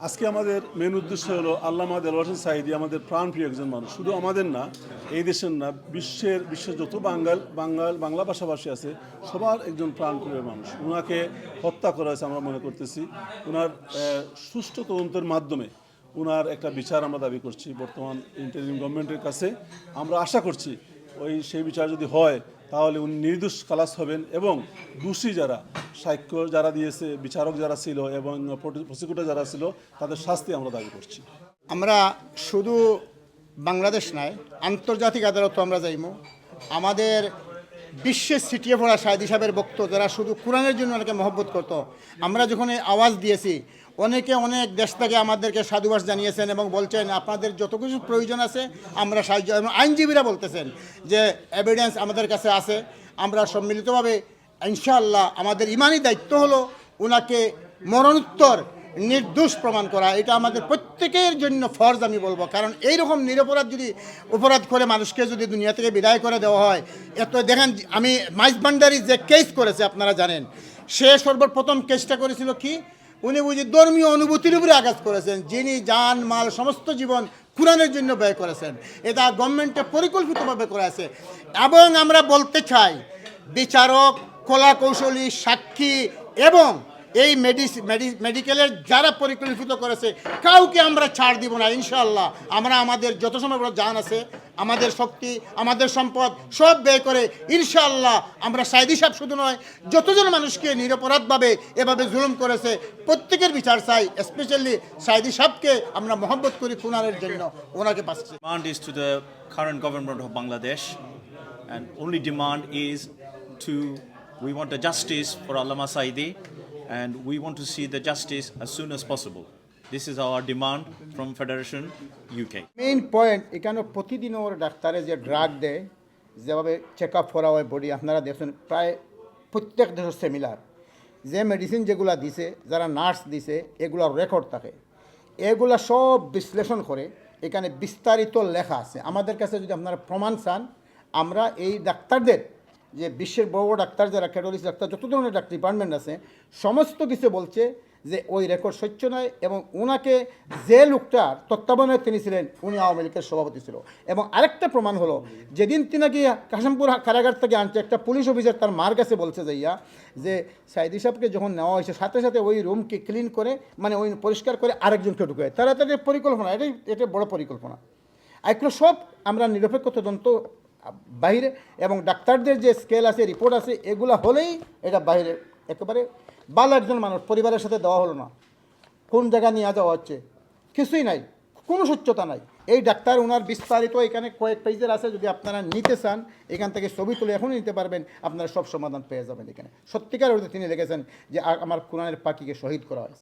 আজকে আমাদের মেন উদ্দেশ্য হলো আল্লামা দেলোয়ার হোসেন সাঈদী আমাদের প্রাণপ্রিয় একজন মানুষ, শুধু আমাদের না, এই দেশের না, বিশ্বের যত বাংলা ভাষাভাষী আছে সবার একজন প্রাণপ্রিয় মানুষ। ওনাকে হত্যা করা হয়েছে আমরা মনে করতেছি। ওনার সুষ্ঠু তদন্তের মাধ্যমে ওনার একটা বিচার আমরা দাবি করছি বর্তমান ইন্টারিম গভর্নমেন্টের কাছে। আমরা আশা করছি সেই বিচার যদি হয় তাহলে উনি নির্দোষ খালাস হবেন এবং দোষী যারা, সাক্ষ্য যারা দিয়েছে, বিচারক যারা ছিল এবং প্রসিকিউটর যারা ছিল, তাদের শাস্তি আমরা দাবি করছি। আমরা শুধু বাংলাদেশ নয়, আন্তর্জাতিক আদালত আমরা যাইমু। আমাদের বিশ্বের ছিটিয়ে পড়া সাঈদী সাহেবের ভক্ত যারা শুধু কোরআনের জন্য অনেকে মহব্বত করতো, আমরা যখন আওয়াজ দিয়েছি অনেকে অনেক দেশ থেকে আমাদেরকে সাধুবাস জানিয়েছেন এবং বলছেন আপনাদের যত কিছু প্রয়োজন আছে আমরা সাহায্য, এবং আইনজীবীরা বলতেছেন যে এভিডেন্স আমাদের কাছে আছে। আমরা সম্মিলিতভাবে ইনশাআল্লাহ আমাদের ইমানি দায়িত্ব হলো ওনাকে মরণোত্তর নির্দোষ প্রমাণ করা। এটা আমাদের প্রত্যেকের জন্য ফরজ আমি বলবো, কারণ এইরকম নিরপরাধ যদি অপরাধ করে মানুষকে যদি দুনিয়া থেকে বিদায় করে দেওয়া হয়, এত দেখেন আমি মাইজ ভান্ডারি যে কেস করেছে আপনারা জানেন, সে সর্বপ্রথম কেসটা করেছিল কি, উনি বুঝি ধর্মীয় অনুভূতির উপরে আঘাত করেছেন, যিনি জান মাল সমস্ত জীবন কোরআনের জন্য ব্যয় করেছেন। এটা গভর্নমেন্টে পরিকল্পিতভাবে করেছে। এবং আমরা বলতে চাই বিচারক, কলা কৌশলী, সাক্ষী এবং এই মেডিকেলের যারা পরিকল্পিত করেছে কাউকে আমরা ছাড় দিব না ইনশাআল্লাহ। আমরা আমাদের যত সময় জান আছে, আমাদের শক্তি, আমাদের সম্পদ সব ব্যয় করে ইনশাআল্লাহ আমরা সাঈদী সাহেব শুধু নয়, যতজন মানুষকে নিরপরাধভাবে এভাবে জুলুম করেছে প্রত্যেকের বিচার চাই। স্পেশালি সাঈদী সাহেবকে আমরা মহব্বত করি কোরআনের জন্য, ওনাকে পাচ্ছি। Demand is to the current government of Bangladesh, and only demand is we want a justice for Allama Saidi, and we want to see the justice as soon as possible. This is our demand from Federation UK. Main point এখানে প্রতিদিন ওর ডাক্তারে যে drug দেয়, যেভাবে check up করা হয় body, আপনারা দেখছেন প্রায় প্রত্যেক দেশের সেমিলার যে মেডিসিন যেগুলো দিছে, যারা নার্স দিছে, এগুলোর রেকর্ড থাকে, এগুলা সব বিশ্লেষণ করে এখানে বিস্তারিত লেখা আছে। আমাদের কাছে যদি আপনারা প্রমাণ চান, আমরা এই ডাক্তারদের যে বিশ্বের বড় বড় ডাক্তার যারা ক্যাটোলিস্ট ডাক্তার, যত ধরনের ডাক্তার ডিপার্টমেন্ট আছে, সমস্ত কিছু বলছে যে ওই রেকর্ড সত্য নয়। এবং ওনাকে যে লোকটার তত্ত্বাবধানে তিনি ছিলেন, উনি আওয়ামী লীগের সভাপতি ছিল। এবং আরেকটা প্রমাণ হলো, যেদিন তিনি নাকি কাশিমপুর কারাগার থেকে আনছে, একটা পুলিশ অফিসার তার মার কাছে বলছে যাইয়া যে সাঈদী সাহেবকে যখন নেওয়া হয়েছে সাথে সাথে ওই রুমকে ক্লিন করে, মানে ওই পরিষ্কার করে আরেকজনকে ঢুকায়। তারা তাদের পরিকল্পনা, এটা বড় পরিকল্পনা। এগুলো সব আমরা নিরপেক্ষ তদন্ত বাইরে, এবং ডাক্তারদের যে স্কেল আছে, রিপোর্ট আছে, এগুলো হলেই এটা বাইরে একেবারে ভালো একজন মানুষ পরিবারের সাথে দেওয়া হলো না, কোন জায়গায় নিয়ে যাওয়া হচ্ছে, কিছুই নাই, কোনো স্বচ্ছতা নাই। এই ডাক্তার ওনার বিস্তারিত এখানে কয়েক পেজের আছে, যদি আপনারা নিতে চান এখান থেকে ছবি তুলে এখনই নিতে পারবেন, আপনারা সব সমাধান পেয়ে যাবেন। এখানে সত্যিকার অর্থে তিনি লিখেছেন যে আমার কোরআনের পাখিকে শহীদ করা হয়েছে।